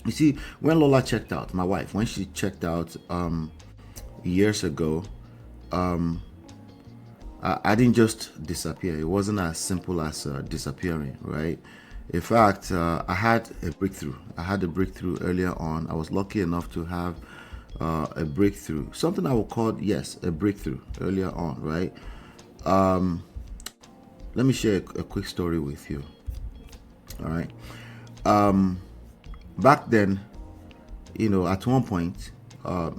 You see, when Lola checked out, my wife, when she checked out years ago, I didn't just disappear. It wasn't as simple as disappearing, right? In fact, I had a breakthrough. I had a breakthrough earlier on. I was lucky enough to have a breakthrough, something I would call, yes, a breakthrough earlier on, right? Let me share a quick story with you, all right? Back then, at one point,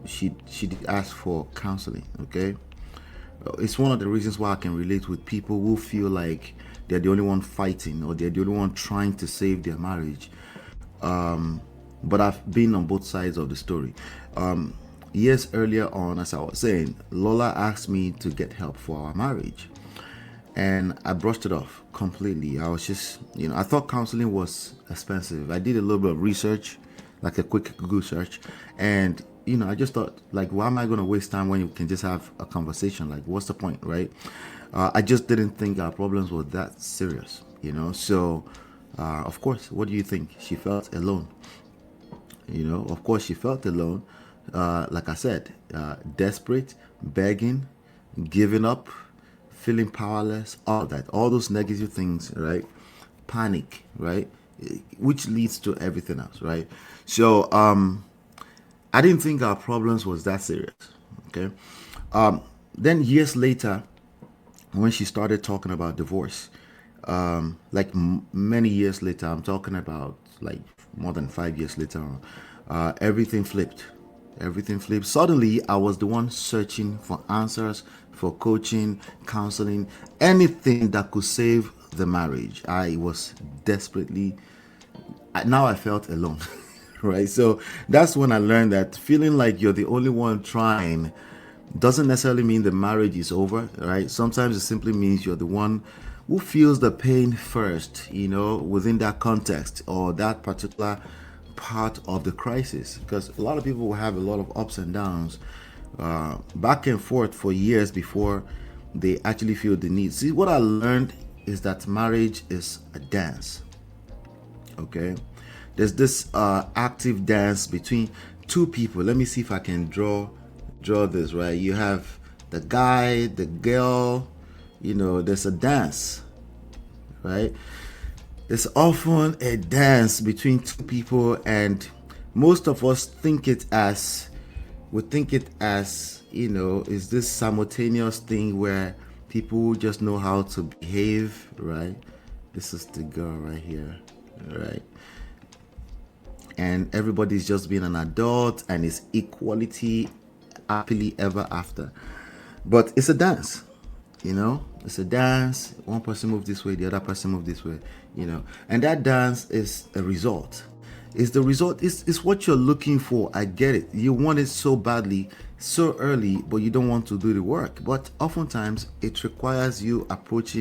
she did ask for counseling, okay? It's one of the reasons why I can relate with people who feel like they're the only one fighting or they're the only one trying to save their marriage. But I've been on both sides of the story. Years earlier on, as I was saying, Lola asked me to get help for our marriage. And I brushed it off completely. I was just, I thought counseling was expensive. I did a little bit of research, like a quick Google search, and I just thought, like, why am I going to waste time when you can just have a conversation? Like, what's the point, right? I just didn't think our problems were that serious, So, of course, what do you think? She felt alone. Of course, she felt alone. Like I said, desperate, begging, giving up, feeling powerless, all that, all those negative things, right? Panic, right? Which leads to everything else, right? So, I didn't think our problems was that serious. Okay. Then years later, when she started talking about divorce, like many years later, I'm talking about like more than 5 years later, everything flipped. Everything flipped. Suddenly, I was the one searching for answers, for coaching, counseling, anything that could save the marriage. I was desperately, now I felt alone. Right? So that's when I learned that feeling like you're the only one trying doesn't necessarily mean the marriage is over, right? Sometimes it simply means you're the one who feels the pain first, within that context or that particular part of the crisis. Because a lot of people will have a lot of ups and downs, back and forth for years before they actually feel the need. See, what I learned is that marriage is a dance, okay? There's this active dance between two people. Let me see if I can draw this right. You have the guy, the girl, there's a dance, right? It's often a dance between two people, and most of us think it as is this simultaneous thing where people just know how to behave, right? This is the girl right here, right? And everybody's just being an adult and it's equality happily ever after. But it's a dance, it's a dance. One person moves this way, the other person moves this way, and that dance is a result. Is the result is what you're looking for. I get it. You want it so badly, so early, but you don't want to do the work. But oftentimes it requires you approach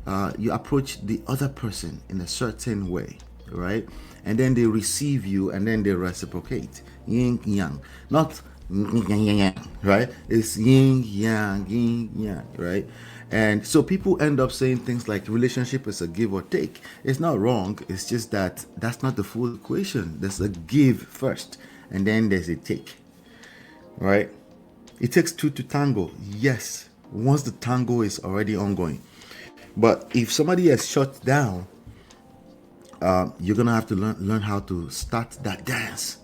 the other person in a certain way, right? And then they receive you and then they reciprocate. Yin yang. Not yin yang, right? It's yin yang, right? And so people end up saying things like relationship is a give or take. It's not wrong. It's just that that's not the full equation. There's a give first and then there's a take, right? It takes two to tango. Yes, once the tango is already ongoing. But if somebody has shut down, you're gonna have to learn how to start that dance.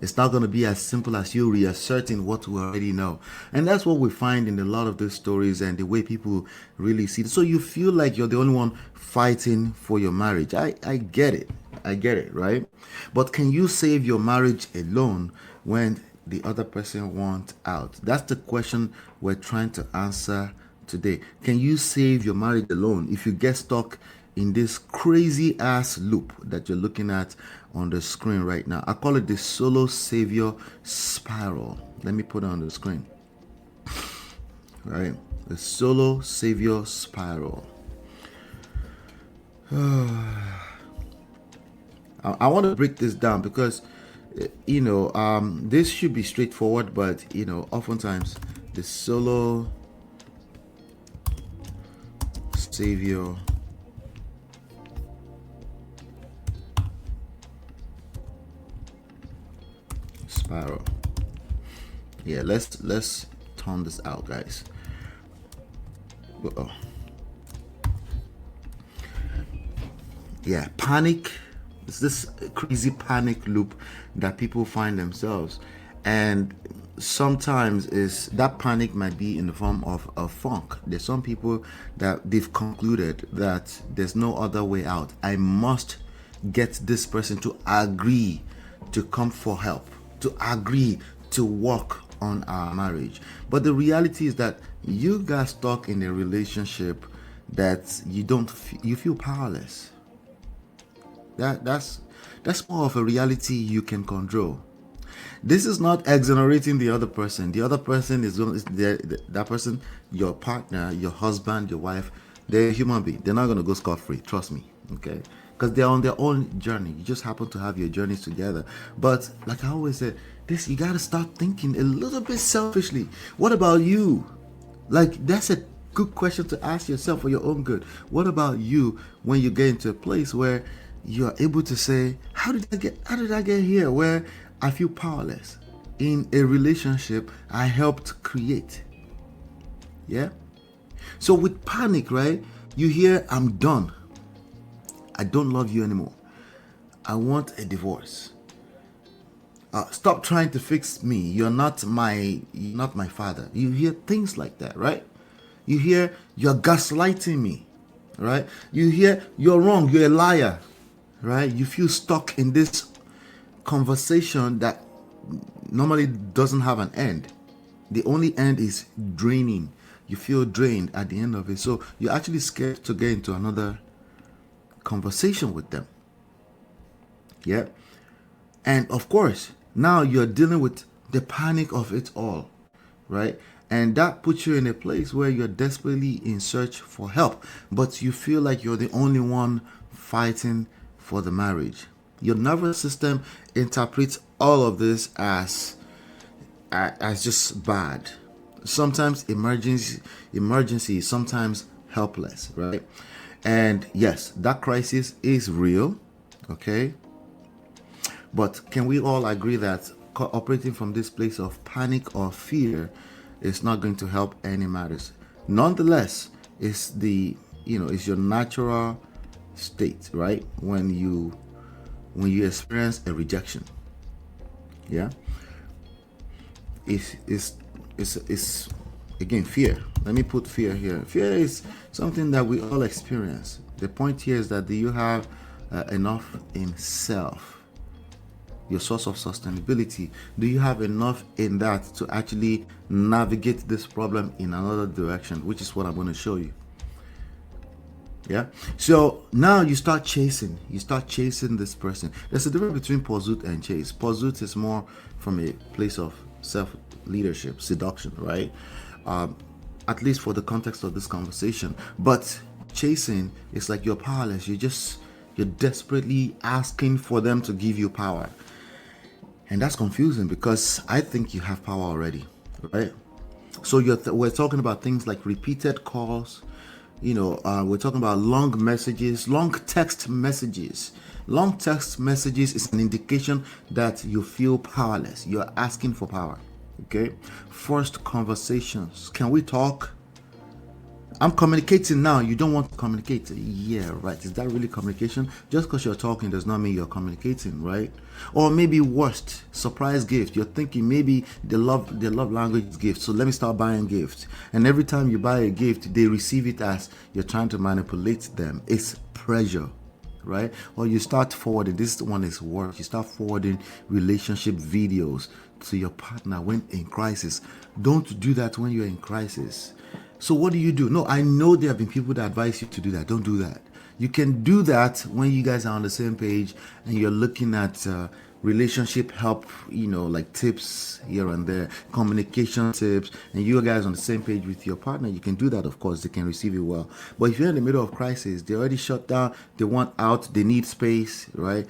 It's not going to be as simple as you reasserting what we already know. And that's what we find in a lot of those stories and the way people really see it. So you feel like you're the only one fighting for your marriage. I get it. I get it, right? But can you save your marriage alone when the other person wants out? That's the question we're trying to answer today. Can you save your marriage alone if you get stuck in this crazy ass loop that you're looking at on the screen right now? I call it the solo savior spiral. Let me put it on the screen. Right? The solo savior spiral. I want to break this down because, this should be straightforward, but, oftentimes the solo savior spiral. Yeah, let's turn this out, guys. Uh-oh. Yeah, panic. It's this crazy panic loop that people find themselves, and sometimes is that panic might be in the form of a funk. There's some people that they've concluded that there's no other way out. I must get this person to agree to come for help, to agree to work on our marriage. But the reality is that you got stuck in a relationship that you feel powerless. That's more of a reality you can control. This is not exonerating the other person. The other person is that person, your partner, your husband, your wife. They're a human being. They're not going to go scot free. Trust me, okay? Because they're on their own journey. You just happen to have your journeys together. But like I always said, you got to start thinking a little bit selfishly. What about you? Like, that's a good question to ask yourself for your own good. What about you when you get into a place where you are able to say, how did I get here where I feel powerless in a relationship I helped create? Yeah. So with panic, right? You hear, I'm done. I don't love you anymore. I want a divorce. Stop trying to fix me. You're not my father. You hear things like that, right? You hear, you're gaslighting me, right? You hear, you're wrong. You're a liar, right? You feel stuck in this conversation that normally doesn't have an end. The only end is draining. You feel drained at the end of it. So you're actually scared to get into another conversation with them. Yeah. And of course, now you're dealing with the panic of it all, right? And that puts you in a place where you're desperately in search for help, but you feel like you're the only one fighting for the marriage. Your nervous system interprets all of this as just bad. Sometimes emergency, sometimes helpless, right? And yes, that crisis is real, okay? But can we all agree that operating from this place of panic or fear is not going to help any matters? Nonetheless, it's it's your natural state, right? When you experience a rejection, yeah, it's again fear. Let me put fear here. Fear is something that we all experience. The point here is that do you have enough in self? Your source of sustainability, do you have enough in that to actually navigate this problem in another direction, which is what I'm going to show you. Yeah. So now you start chasing this person. There's a difference between pursuit and chase. Pursuit is more from a place of self leadership, seduction, right? At least for the context of this conversation. But chasing is like you're powerless. You're desperately asking for them to give you power. And that's confusing because I think you have power already, right? So we're talking about things like repeated calls. We're talking about long messages, long text messages. Long text messages is an indication that you feel powerless. You're asking for power, okay? First conversations. Can we talk? I'm communicating now. You don't want to communicate. Yeah, right. Is that really communication? Just because you're talking does not mean you're communicating, right? Or maybe worst, surprise gift. You're thinking maybe the love language is gift. So let me start buying gifts. And every time you buy a gift, they receive it as you're trying to manipulate them. It's pressure, right? Or you start forwarding. This one is work. You start forwarding relationship videos to your partner when in crisis. Don't do that when you're in crisis. So what do? No, I know there have been people that advise you to do that. Don't do that. You can do that when you guys are on the same page and you're looking at relationship help, like tips here and there, communication tips, and you guys on the same page with your partner. You can do that, of course. They can receive it well. But if you're in the middle of crisis, they already shut down, they want out, they need space, right?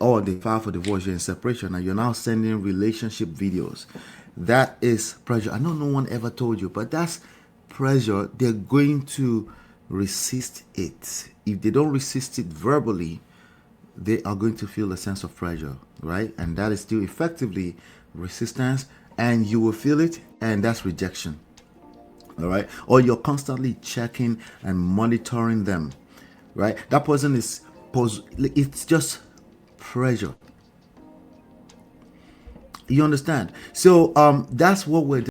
Or they file for divorce, you're in separation, and you're now sending relationship videos. That is pressure. I know no one ever told you, but that's pressure. They're going to resist it. If they don't resist it verbally, they are going to feel a sense of pressure, right? And that is still effectively resistance, and you will feel it, and that's rejection. All right, or you're constantly checking and monitoring them, right? That person is it's just pressure. You understand? So that's what we're